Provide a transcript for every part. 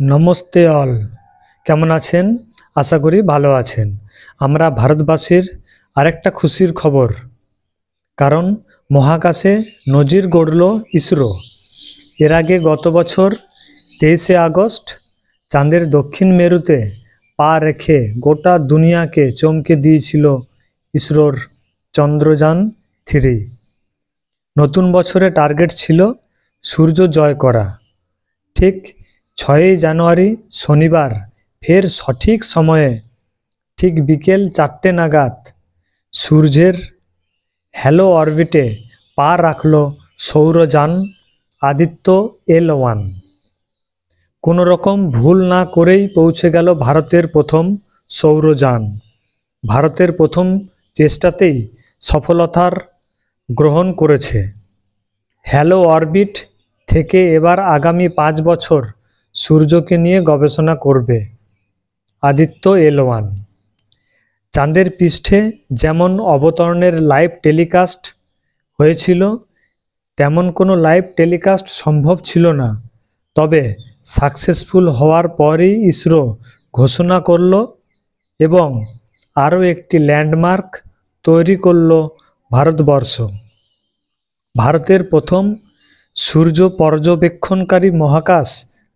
Namaste all, কেমন আছেন? আশা করি ভালো আছেন। আমরা ভারতবাসীর আরেকটা খুশির খবর, কারণ মহাকাশে নজির গড়ল ইসরো। এর আগে গত বছর 23শে আগস্ট চাঁদের দক্ষিণ মেরুতে পা রেখে গোটা দুনিয়াকে চমকে দিয়েছিল ইসরোর চন্দ্রযান-3। নতুন বছরে টার্গেট ছিল সূর্য জয় করা। ঠিক 6ই জানুয়ারি শনিবার ফের সঠিক সময়ে ঠিক বিকেল 4টে নাগাদ সূর্যের হ্যালো অরবিটে পা রাখল সৌরযান আদিত্য L1। কোনো রকম ভুল না করেই পৌঁছে গেল ভারতের প্রথম সৌরযান। ভারতের প্রথম চেষ্টাতেই সফলতার গ্রহণ করেছে। হ্যালো অরবিট থেকে এবার আগামী 5 বছর সূর্যকে নিয়ে গবেষণা করবে আদিত্য L1। চাঁদের পৃষ্ঠে যেমন অবতরণের লাইভ টেলিকাস্ট হয়েছিল, তেমন কোনো লাইভ টেলিকাস্ট সম্ভব ছিল না। তবে সাকসেসফুল হওয়ার পরই ইসরো ঘোষণা করল এবং আরও একটি ল্যান্ডমার্ক তৈরি করল ভারতবর্ষ। ভারতের প্রথম সূর্য পর্যবেক্ষণকারী মহাকাশ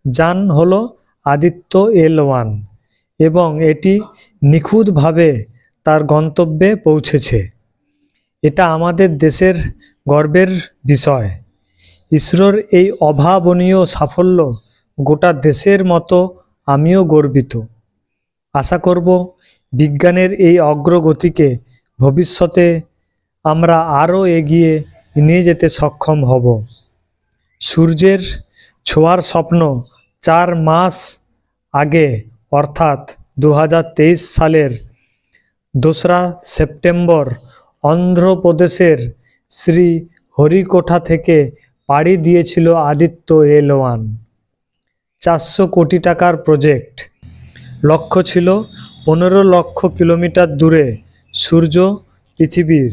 যান হল আদিত্য L1 এবং এটি নিখুঁতভাবে তার গন্তব্যে পৌঁছেছে। এটা আমাদের দেশের গর্বের বিষয়। ইসরোর এই অভাবনীয় সাফল্য গোটা দেশের মতো আমিও গর্বিত। আশা করব বিজ্ঞানের এই অগ্রগতিকে ভবিষ্যতে আমরা আরও এগিয়ে নিয়ে যেতে সক্ষম হব। সূর্যের ছোঁয়ার স্বপ্ন 4 মাস আগে অর্থাৎ 2023 সালের 2রা সেপ্টেম্বর অন্ধ্রপ্রদেশের শ্রীহরিকোটা থেকে পাড়ি দিয়েছিল আদিত্য L1। 400 কোটি টাকার প্রজেক্ট। লক্ষ্য ছিল 15 লক্ষ কিলোমিটার দূরে সূর্য পৃথিবীর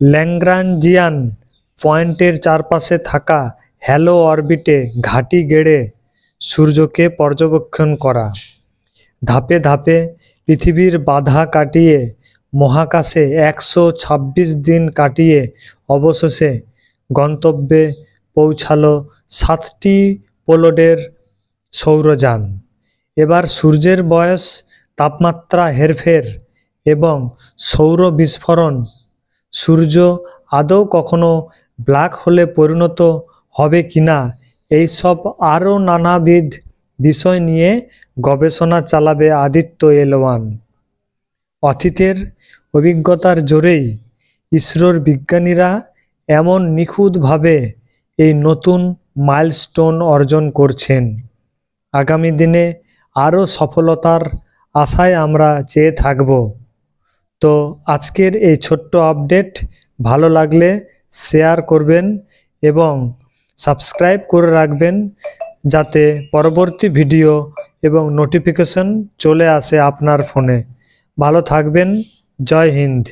ল্যাগ্রাঞ্জিয়ান পয়েন্টের চারপাশে থাকা হ্যালো অরবিটে ঘাঁটি গেড়ে সূর্যকে পর্যবেক্ষণ করা। ধাপে ধাপে পৃথিবীর বাধা কাটিয়ে মহাকাশে 126 দিন কাটিয়ে অবশেষে গন্তব্যে পৌঁছালো 7টি পেলোডের সৌরযান। এবার সূর্যের বয়স, তাপমাত্রা হেরফের এবং সৌর বিস্ফোরণ, সূর্য আদৌ কখনো ব্ল্যাক হোলে পরিণত হবে কিনা, এইসব আরও নানাবিধ বিষয় নিয়ে গবেষণা চালাবে আদিত্য L1। অতীতের অভিজ্ঞতার জোরেই ইসরোর বিজ্ঞানীরা এমন নিখুঁতভাবে এই নতুন মাইলস্টোন অর্জন করছেন। আগামী দিনে আরও সফলতার আশায় আমরা চেয়ে থাকব। তো আজকের এই ছোট্ট আপডেট ভালো লাগলে শেয়ার করবেন এবং সাবস্ক্রাইব করে রাখবেন, যাতে পরবর্তী ভিডিও এবং নোটিফিকেশন চলে আসে আপনার ফোনে। ভালো থাকবেন। জয় হিন্দ।